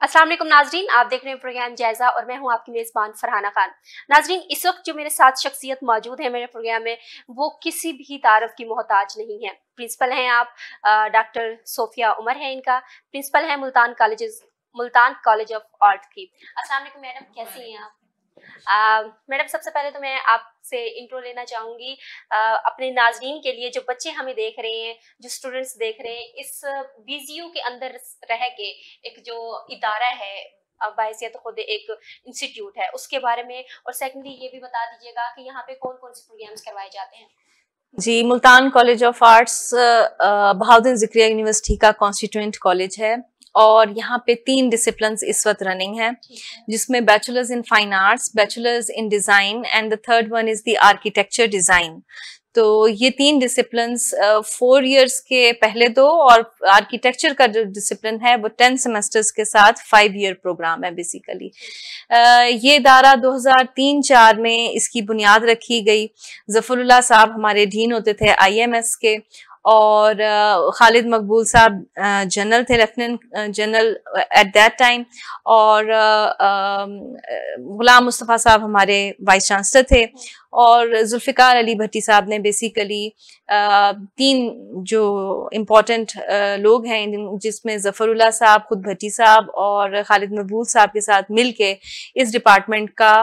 अस्सलाम वालेकुम नाजरीन, आप देख रहे हैं प्रोग्राम जायजा और मैं हूं आपकी मेज़बान फरहाना खान। नाजरीन, इस वक्त जो मेरे साथ शख्सियत मौजूद है मेरे प्रोग्राम में, वो किसी भी तारफ की मोहताज नहीं है। प्रिंसिपल हैं आप, डॉक्टर सोफिया उमर है इनका, प्रिंसिपल है मुल्तान कॉलेज ऑफ आर्ट की। अस्सलाम वालेकुम मैडम, कैसी हैं आप? मैडम, सबसे पहले तो मैं आपसे इंट्रो लेना चाहूँगी अपने नाज़रीन के लिए, जो बच्चे हमें देख रहे हैं, जो स्टूडेंट्स देख रहे हैं, इस बीजीयू के अंदर रह के एक जो इदारा है बायसियत खुद एक इंस्टीट्यूट है, उसके बारे में, और सेकेंडली ये भी बता दीजिएगा कि यहाँ पे कौन कौन से प्रोग्राम्स करवाए जाते हैं। जी, Multan college of arts Bahauddin Zakariya university का कॉन्स्टिट्यूएंट कॉलेज है और यहाँ पे 3 डिसिप्लिन्स इस वक्त रनिंग है, जिसमें bachelors in fine arts, bachelors in design and the third one is the architecture design. तो ये 3 डिसिप्लिन्स 4 इयर्स के पहले 2 और आर्किटेक्चर का जो डिसिप्लिन है वो 10 सेमेस्टर्स के साथ 5 ईयर प्रोग्राम है बेसिकली। ये इदारा 2003-4 में इसकी बुनियाद रखी गई। ज़फ़रुल्लाह साहब हमारे डीन होते थे IMS के, और खालिद मकबूल साहब जनरल थे, lieutenant general at that time, और गुलाम मुस्तफ़ा साहब हमारे वाइस चांसलर थे, और जुल्फ़िकार अली भट्टी साहब ने बेसिकली 3 जो इम्पोर्टेंट लोग हैं, जिसमें ज़फ़रुल्लाह साहब, खुद भट्टी साहब और खालिद मकबूल साहब के साथ मिलके इस डिपार्टमेंट का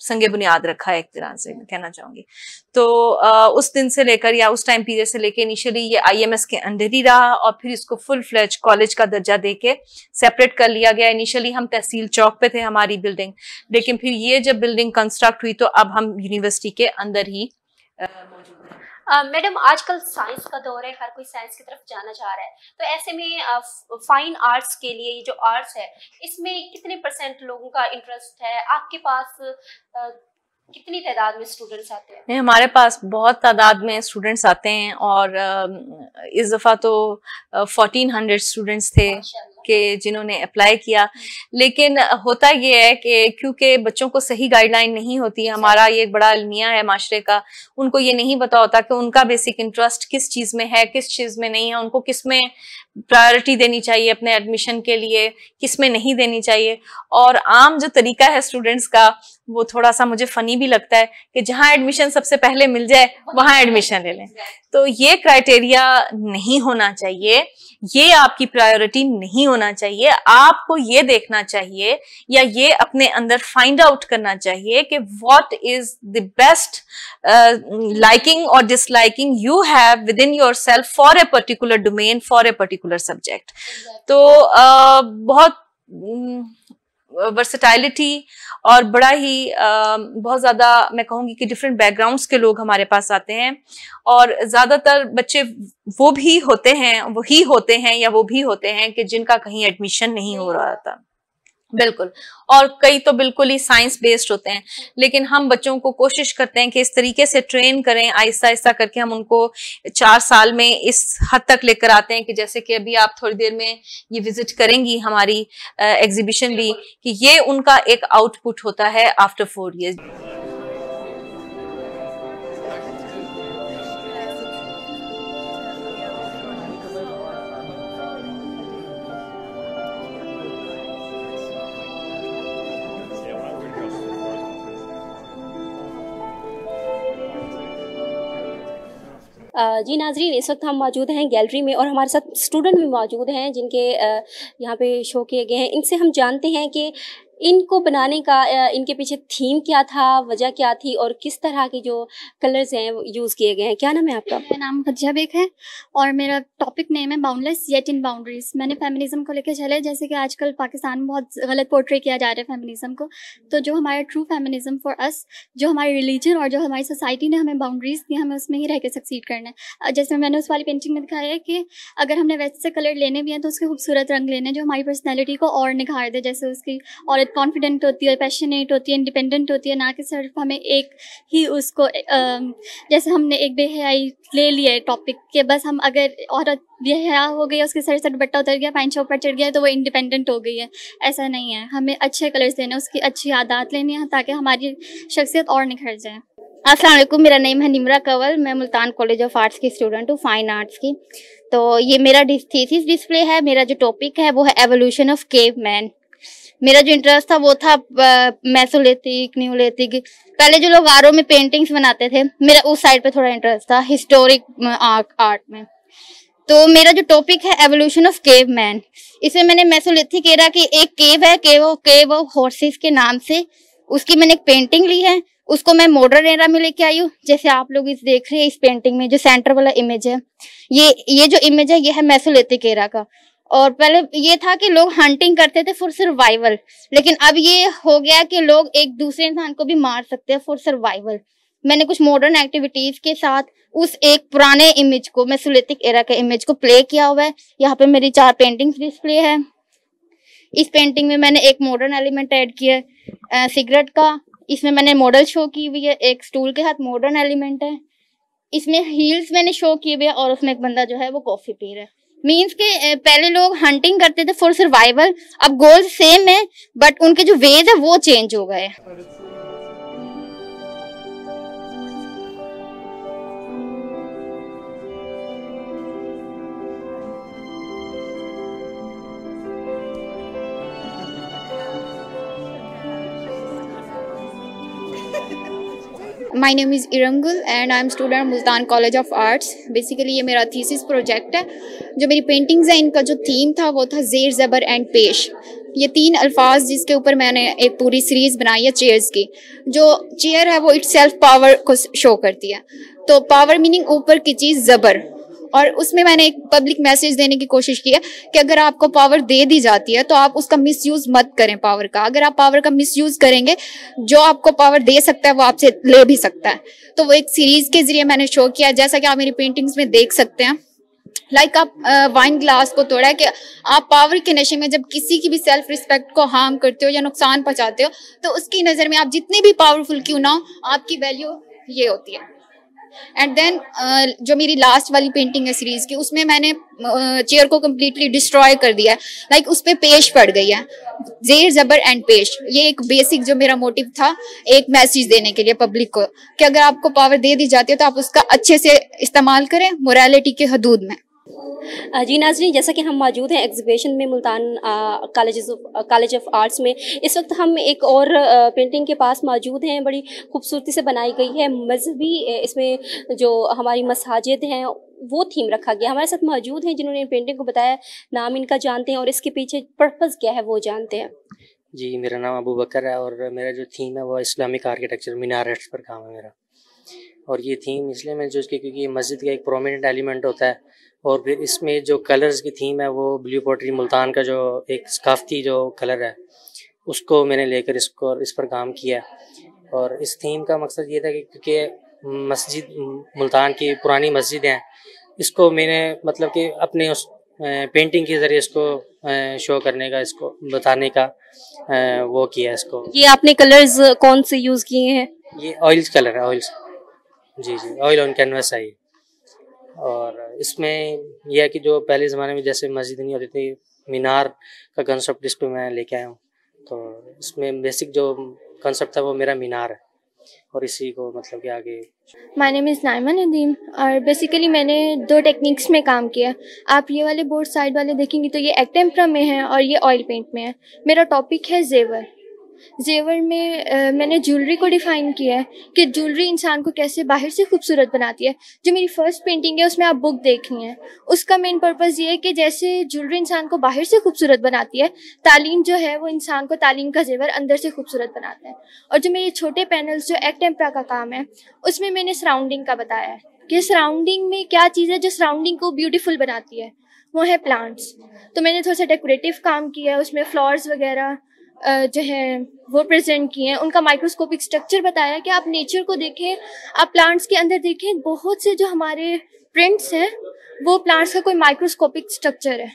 संगे बुनियाद रखा है, एक तरह से कहना चाहूँगी। तो उस दिन से लेकर या उस टाइम पीरियड से लेकर इनिशियली ये IMS के अंडर ही रहा और फिर इसको फुल फ्लेज कॉलेज का दर्जा देके सेपरेट कर लिया गया। इनिशियली हम तहसील चौक पे थे हमारी बिल्डिंग, लेकिन फिर ये जब बिल्डिंग कंस्ट्रक्ट हुई तो अब हम यूनिवर्सिटी के अंदर ही मौजूद हैं। मैडम, आजकल साइंस का दौर है, हर कोई साइंस की तरफ जाना चाह रहा है, तो ऐसे में फाइन आर्ट्स के लिए ये जो आर्ट्स है, इसमें कितने % लोगों का इंटरेस्ट है? आपके पास कितनी तादाद में स्टूडेंट्स आते हैं? नहीं, हमारे पास बहुत तादाद में स्टूडेंट्स आते हैं और इस दफ़ा तो 1400 स्टूडेंट्स थे कि जिन्होंने अप्लाई किया। लेकिन होता ये है कि क्योंकि बच्चों को सही गाइडलाइन नहीं होती है, हमारा ये एक बड़ा अलमिया है माशरे का, उनको ये नहीं पता होता कि उनका बेसिक इंटरेस्ट किस चीज़ में है, किस चीज़ में नहीं है, उनको किस में प्रायोरिटी देनी चाहिए अपने एडमिशन के लिए, किस में नहीं देनी चाहिए। और आम जो तरीका है स्टूडेंट्स का, वो थोड़ा सा मुझे फनी भी लगता है कि जहां एडमिशन सबसे पहले मिल जाए वहां एडमिशन ले लें। तो ये क्राइटेरिया नहीं होना चाहिए, ये आपकी प्रायोरिटी नहीं होना चाहिए। आपको ये देखना चाहिए या ये अपने अंदर फाइंड आउट करना चाहिए कि what is the best liking और disliking you have within yourself for a particular domain, for a particular subject. तो बहुत वर्सेटाइलिटी और बड़ा ही बहुत ज़्यादा मैं कहूँगी कि डिफरेंट बैकग्राउंड्स के लोग हमारे पास आते हैं, और ज़्यादातर बच्चे वही होते हैं या वो भी होते हैं कि जिनका कहीं एडमिशन नहीं हो रहा था, बिल्कुल, और कई तो बिल्कुल ही साइंस बेस्ड होते हैं। लेकिन हम बच्चों को कोशिश करते हैं कि इस तरीके से ट्रेन करें, आहिस्ता आहिस्ता करके हम उनको 4 साल में इस हद तक लेकर आते हैं कि जैसे कि अभी आप थोड़ी देर में ये विजिट करेंगी हमारी एग्जीबिशन भी, कि ये उनका एक आउटपुट होता है आफ्टर 4 ईयर्स। जी नाजरीन, इस वक्त हम मौजूद हैं गैलरी में और हमारे साथ स्टूडेंट भी मौजूद हैं जिनके यहाँ पे शो किए गए हैं। इनसे हम जानते हैं कि इनको बनाने का इनके पीछे थीम क्या था, वजह क्या थी और किस तरह के जो कलर्स हैं वो यूज़ किए गए हैं। क्या नाम है आपका? मेरा नाम खदीजा बेग है और मेरा टॉपिक नेम है बाउंडलेस येट इन बाउंड्रीज। मैंने फेमिनिज्म को लेकर चले, जैसे कि आजकल पाकिस्तान में बहुत गलत पोर्ट्रे किया जा रहा है फेमिनिज्म को, तो जो हमारा ट्रू फेमिनिज्म फॉर अस, जो हमारी रिलीजन और जो हमारी सोसाइटी ने हमें बाउंड्रीज दी, हमें उसमें ही रह के सक्सीड करना है। जैसे मैंने उस वाली पेंटिंग में दिखाया है कि अगर हमने वैसे से कलर लेने भी हैं तो उसके खूबसूरत रंग लेने जो हमारी पर्सनैलिटी को और निखार दे। जैसे उसकी और कॉन्फिडेंट होती है, पैशनेट होती है, इंडिपेंडेंट होती है, ना कि सिर्फ हमें एक ही उसको जैसे हमने एक बेहयाई ले लिया है टॉपिक के, बस हम अगर औरत बेहया हो गई, उसके सर से दुपट्टा उतर गया, पैंट ऊपर चढ़ गया तो वो इंडिपेंडेंट हो गई है, ऐसा नहीं है। हमें अच्छे कलर्स लेने, उसकी अच्छी आदत लेनी है ताकि हमारी शख्सियत और निखर जाए। अस्सलाम वालेकुम, मेरा नेम है निमरा कंवल। मैं मुल्तान कॉलेज ऑफ आर्ट्स की स्टूडेंट हूँ, फाइन आर्ट्स की। तो ये मेरा थीसिस डिस्प्ले है। मेरा जो टॉपिक है वो है एवोल्यूशन ऑफ केव मैन। मेरा जो इंटरेस्ट था वो था मेसोलिथिक, न्यूलिथिक। पहले जो लोग आरओ में पेंटिंग्स बनाते थे, मेरा उस साइड पे थोड़ा इंटरेस्ट था, हिस्टोरिक आर्ट में। तो मेरा जो टॉपिक है एवोल्यूशन ऑफ केव मैन, इसमें मैंने मेसोलिथिक एरा की एक केव है, केव ऑफ हॉर्सेस के नाम से उसकी मैंने एक पेंटिंग ली है। उसको मैं मॉडर्न एरा में लेके आई हूँ। जैसे आप लोग इस देख रहे हैं, इस पेंटिंग में जो सेंटर वाला इमेज है, ये जो इमेज है ये है मेसोलिथिक एरा का। और पहले ये था कि लोग हंटिंग करते थे फॉर सर्वाइवल, लेकिन अब ये हो गया कि लोग एक दूसरे इंसान को भी मार सकते हैं फॉर सर्वाइवल। मैंने कुछ मॉडर्न एक्टिविटीज के साथ उस एक पुराने इमेज को, मेसोलिथिक एरा के इमेज को प्ले किया हुआ है। यहाँ पे मेरी 4 पेंटिंग्स डिस्प्ले है। इस पेंटिंग में मैंने एक मॉडर्न एलिमेंट ऐड किया है सिगरेट का। इसमें मैंने मॉडल शो की हुई है, एक स्टूल के साथ मॉडर्न एलिमेंट है। इसमें हील्स मैंने शो किए हुए हैं और उसमें एक बंदा जो है वो कॉफी पी रहा है। मीन्स के पहले लोग हंटिंग करते थे फॉर सर्वाइवल, अब गोल सेम है बट उनके जो वेज है वो चेंज हो गए। My name is Irangul and I am student Multan college of arts. Basically ये मेरा थीसिस प्रोजेक्ट है। जो मेरी पेंटिंग्स है, इनका जो थीम था वो था ज़ेर, ज़बर एंड पेश। ये 3 अल्फाज जिसके ऊपर मैंने एक पूरी सीरीज़ बनाई है चेयर्स की। जो चेयर है वो इट सेल्फ पावर को शो करती है। तो पावर मीनिंग ऊपर की चीज़, ज़बर। और उसमें मैंने एक पब्लिक मैसेज देने की कोशिश की है कि अगर आपको पावर दे दी जाती है तो आप उसका मिसयूज मत करें पावर का। अगर आप पावर का मिसयूज करेंगे, जो आपको पावर दे सकता है वो आपसे ले भी सकता है। तो वो एक सीरीज के जरिए मैंने शो किया, जैसा कि आप मेरी पेंटिंग्स में देख सकते हैं। लाइक आप वाइन ग्लास को तोड़ा है कि आप पावर के नशे में जब किसी की भी सेल्फ रिस्पेक्ट को हार्म करते हो या नुकसान पहुंचाते हो, तो उसकी नज़र में आप जितनी भी पावरफुल क्यों ना हो, आपकी वैल्यू ये होती है। एंड देन जो मेरी लास्ट वाली पेंटिंग है सीरीज की, उसमें मैंने चेयर को कम्प्लीटली डिस्ट्रॉय कर दिया है। लाइक उस पर पेश पड़ गई है, ज़ेर, ज़बर एंड पेश। ये एक बेसिक जो मेरा मोटिव था एक मैसेज देने के लिए पब्लिक को, कि अगर आपको पावर दे दी जाती है तो आप उसका अच्छे से इस्तेमाल करें, मोरालिटी के हदूद में। जी नाज़रीन, जैसा कि हम मौजूद हैं एग्जीबिशन में मुल्तान कॉलेज ऑफ आर्ट्स में। इस वक्त हम एक और पेंटिंग के पास मौजूद हैं। बड़ी खूबसूरती से बनाई गई है, मजहबी, इसमें जो हमारी मसाजिद हैं वो थीम रखा गया। हमारे साथ मौजूद हैं जिन्होंने पेंटिंग को बताया, नाम इनका जानते हैं और इसके पीछे पर्पज़ क्या है वो जानते हैं। जी, मेरा नाम अबू बकर है और मेरा जो थीम है वो इस्लामिक आर्किटेक्चर, मीनारेट्स पर काम है मेरा। और ये थीम इसलिए मैं चूज़ की क्योंकि ये मस्जिद का एक प्रोमिनेंट एलिमेंट होता है। और फिर इसमें जो कलर्स की थीम है वो ब्लू पोट्री मुल्तान का जो एक सकाफती जो कलर है उसको मैंने लेकर इस पर काम किया। और इस थीम का मकसद ये था कि क्योंकि मस्जिद मुल्तान की पुरानी मस्जिद हैं, इसको मैंने मतलब कि अपने उस पेंटिंग के ज़रिए इसको शो करने का, इसको बताने का वो किया इसको। ये आपने कलर्स कौन से यूज़ किए हैं? ये ऑयल्स कलर है, ऑयल्स। जी, ऑयल ऑन कैनवस है ये। और इसमें यह है कि जो पहले ज़माने में जैसे मस्जिद नहीं होती थी, मीनार का कंसेप्ट इस पर मैं लेके आया हूँ। तो इसमें बेसिक जो कंसेप्ट था वो मेरा मीनार है और इसी को मतलब कि आगे। My name is Naima Nadeem और बेसिकली मैंने 2 टेक्निक्स में काम किया। आप ये वाले बोर्ड साइड वाले देखेंगे तो ये एक्टेम्प्रा में है और ये ऑयल पेंट में है। मेरा टॉपिक है जेवर। जेवर में मैंने ज्वेलरी को डिफ़ाइन किया है कि ज्वेलरी इंसान को कैसे बाहर से खूबसूरत बनाती है। जो मेरी फर्स्ट पेंटिंग है उसमें आप बुक देखनी है, उसका मेन पर्पज़ ये है कि जैसे ज्वेलरी इंसान को बाहर से खूबसूरत बनाती है, तालीम जो है वो इंसान को तालीम का जेवर अंदर से खूबसूरत बनाता है। और जो मेरे छोटे पैनल्स जो एक्टेम्प्रा का काम है उसमें मैंने सराउंडिंग का बताया है कि सराउंडिंग में क्या चीज़ है जो सराउंडिंग को ब्यूटीफुल बनाती है, वो है प्लांट्स। तो मैंने थोड़ा सा डेकोरेटिव काम किया है, उसमें फ्लावर्स वगैरह जो है वो प्रेजेंट किए हैं। उनका माइक्रोस्कोपिक स्ट्रक्चर बताया कि आप नेचर को देखें, आप प्लांट्स के अंदर देखें, बहुत से जो हमारे प्रिंट्स हैं वो प्लांट्स का कोई माइक्रोस्कोपिक स्ट्रक्चर है।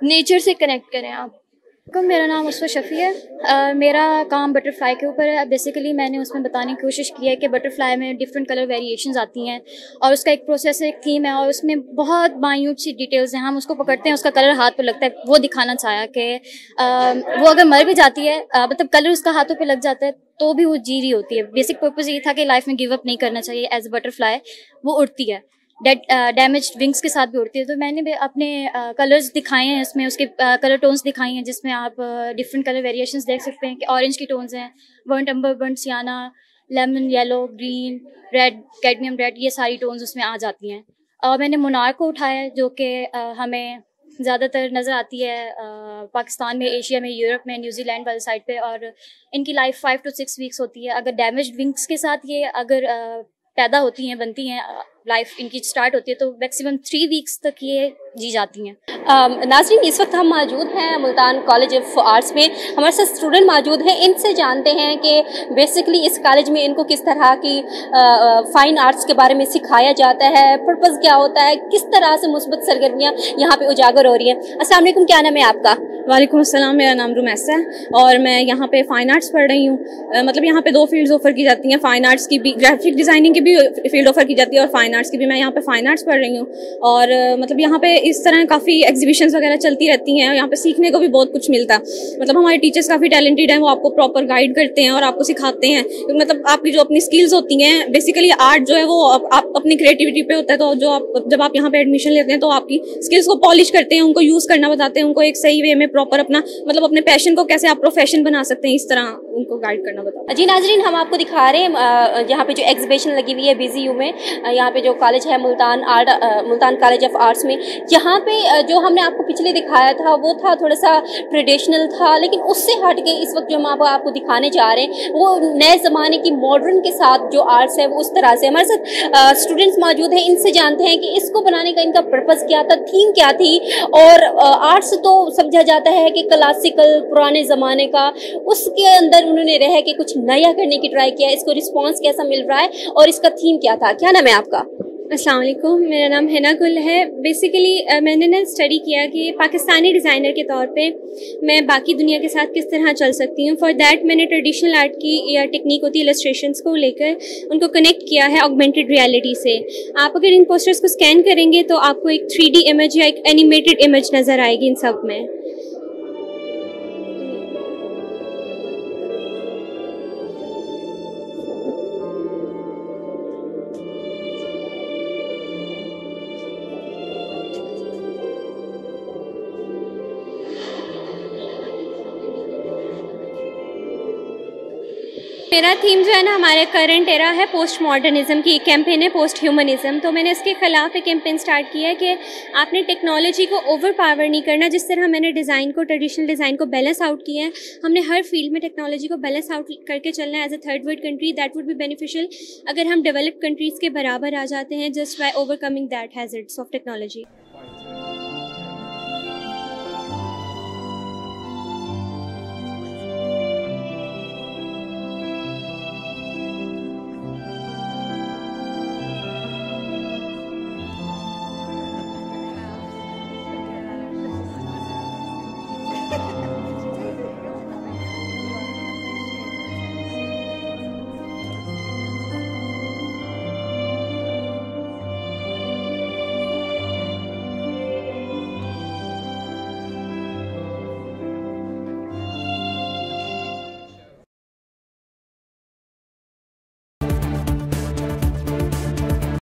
नेचर से कनेक्ट करें आप। मेरा नाम उसवा शफ़ी है। मेरा काम बटरफ्लाई के ऊपर है। बेसिकली मैंने उसमें बताने की कोशिश की है कि बटरफ्लाई में डिफरेंट कलर वेरिएशंस आती हैं और उसका एक प्रोसेस है, एक थीम है और उसमें बहुत माइन्यूट सी डिटेल्स हैं। हम उसको पकड़ते हैं, उसका कलर हाथ पे लगता है, वो दिखाना चाहा कि वो अगर मर भी जाती है, मतलब कलर उसका हाथों पे लग जाता है तो भी वो जी रही होती है। बेसिक पर्पज़ ये था कि लाइफ में गिव अप नहीं करना चाहिए। एज अ बटरफ्लाई वो उड़ती है, डैमेज्ड विंग्स के साथ भी उड़ती है। तो मैंने भी अपने कलर्स दिखाए हैं इसमें, उसके कलर टोन्स दिखाए हैं जिसमें आप डिफरेंट कलर वेरिएशंस देख सकते हैं कि ऑरेंज की टोन्स हैं, burnt umber, burnt sienna, lemon yellow, green, red, cadmium red, ये सारी टोन्स उसमें आ जाती हैं। मैंने मोनार्क को उठाया है जो कि हमें ज़्यादातर नज़र आती है पाकिस्तान में, एशिया में, यूरोप में, न्यूजीलैंड वाली साइड पे, और इनकी लाइफ 5 to 6 वीक्स होती है। अगर डैमेज्ड विंग्स के साथ ये अगर पैदा होती हैं, बनती हैं, लाइफ इनकी स्टार्ट होती है तो मैक्सिमम 3 वीक्स तक ये जी जाती हैं। नाज़रीन, इस वक्त हम मौजूद हैं मुल्तान कॉलेज ऑफ आर्ट्स में। हमारे साथ स्टूडेंट मौजूद हैं, इनसे जानते हैं कि बेसिकली इस कॉलेज में इनको किस तरह की फाइन आर्ट्स के बारे में सिखाया जाता है, पर्पज़ क्या होता है, किस तरह से मुस्बत सरगर्मियाँ यहाँ पे उजागर हो रही हैं। अस्सलाम वालेकुम, क्या नाम है आपका? वालेकुम अस्सलाम, मेरा नाम रुमैसा है और मैं यहाँ पे फ़ाइन आर्ट्स पढ़ रही हूँ। मतलब यहाँ पे 2 फील्ड्स ऑफ़र की जाती हैं, फ़ाइन आर्ट्स की भी, ग्राफिक डिज़ाइनिंग की भी फील्ड ऑफ़र की जाती है और फ़ाइन आर्ट्स की भी। मैं यहाँ पे फ़ाइन आर्ट्स पढ़ रही हूँ और मतलब यहाँ पे इस तरह काफ़ी एग्जीबिशंस वगैरह चलती रहती हैं। यहाँ पे सीखने को भी बहुत कुछ मिलता है। मतलब हमारे टीचर्स काफ़ी टैलेंटेड हैं, वो आपको प्रॉपर गाइड करते हैं और आपको सिखाते हैं। मतलब आपकी जो अपनी स्किल्स होती हैं, बेसिकली आर्ट जो है वो आप अपनी क्रिएटिविटी पे होता है। तो जब आप यहाँ पे एडमिशन लेते हैं तो आपकी स्किल्स को पॉलिश करते हैं, उनको यूज़ करना बताते हैं, उनको एक सही वे में प्रॉपर अपना मतलब अपने पैशन को कैसे आप प्रोफेशन बना सकते हैं, इस तरह उनको गाइड करना बताते हैं। जी नाजरीन, हम आपको दिखा रहे हैं यहाँ पे जो एग्जीबिशन लगी हुई है BZU में, यहाँ पे जो कॉलेज है मुल्तान कॉलेज ऑफ आर्ट्स में, यहाँ पे जो हमने आपको पिछले दिखाया था वो था थोड़ा सा ट्रेडिशनल था, लेकिन उससे हट के इस वक्त जो हम आपको दिखाने जा रहे हैं वो नए ज़माने की मॉडर्न के साथ जो आर्ट्स है वो उस तरह से। हमारे साथ स्टूडेंट्स मौजूद हैं, इनसे जानते हैं कि इसको बनाने का इनका पर्पज़ क्या था, थीम क्या थी। और आर्ट्स तो समझा जाता है कि क्लासिकल पुराने ज़माने का, उसके अंदर उन्होंने रह के कुछ नया करने की ट्राई किया। इसको रिस्पॉन्स कैसा मिल रहा है और इसका थीम क्या था? क्या नाम है आपका? अस्सलाम वालेकुम, मेरा नाम हिना गुल है। बेसिकली मैंने ना स्टडी किया कि पाकिस्तानी डिज़ाइनर के तौर पे मैं बाकी दुनिया के साथ किस तरह चल सकती हूँ। फॉर दैट मैंने ट्रेडिशनल आर्ट की या टेक्निक होती है इलस्ट्रेशंस को लेकर उनको कनेक्ट किया है ऑगमेंटेड रियलिटी से। आप अगर इन पोस्टर्स को स्कैन करेंगे तो आपको एक 3D इमेज या एक एनिमेटेड इमेज नज़र आएगी इन सब में। मेरा थीम जो है ना हमारे करंट एरा है पोस्ट मॉडर्निज्म की, कैंपेन है पोस्ट ह्यूमनिज्म। तो मैंने इसके खिलाफ एक कैंपेन स्टार्ट किया है कि आपने टेक्नोलॉजी को ओवर पावर नहीं करना। जिस तरह मैंने डिज़ाइन को, ट्रेडिशनल डिज़ाइन को बैलेंस आउट किया है, हमने हर फील्ड में टेक्नोलॉजी को बैलेंस आउट करके चलना है। As a third world country that would be beneficial अगर हम डेवलप्ड कंट्रीज़ के बराबर आ जाते हैं just by overcoming that hazards of technology.